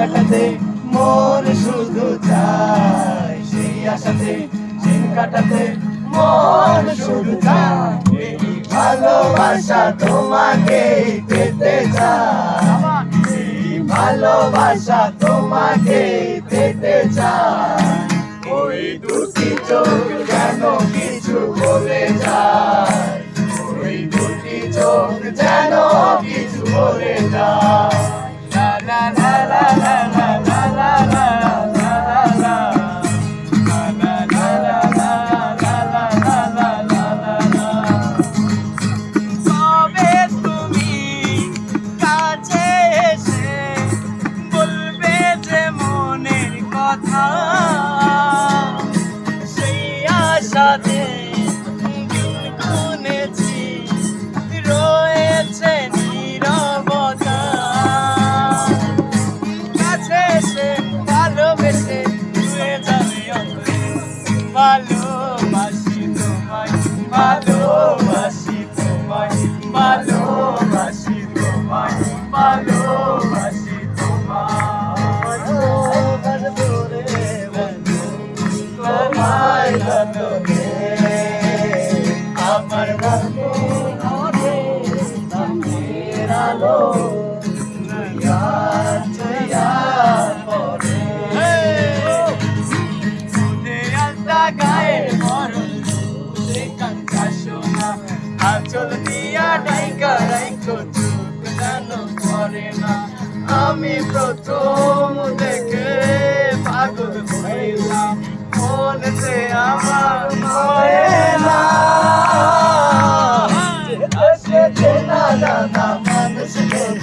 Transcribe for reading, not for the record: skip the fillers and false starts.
কাটাতে মন শুধু চায়, সেই আশাতে দিন কাটাতে মন শুধু চায়। এই ভালোবাসা তোমাকে পেতে চায়, এই ভালোবাসা তোমাকে পেতে চায়। ওই দুটি চোখ যেন কিছু বলে যায়, ওই দুটি চোখ যেন কিছু বলে যায়। লা লা লা লা লা লা লা লা লা লা লা লা লা লা লা লা। তবে তুমি কাছে এসে বলবে যে মনের কথা, সেই আশাতে দিন গুনেছি, রয়েছে নীরবতা। কাছে এসে ভালোবেসে ছুঁয়ে যাবে অন্তরে, ভালোবাসি তোমায়, ভালোবাসি তোমায়, ভালোবাসি তোমায়, ভালোবাসি তোমায়। তোমায় যতনে আমার ভাগ্যে নামের আলো ছুঁয়া পড়ে। গায়ের মরণ কান্তা শোনা, আচল দিয়া ডাইকা রাইকো চোখ যেন করে না। আমি প্রথম দেখে পাগল হইলাম, মনেতে আমার মরে না। আসে চেনা জানা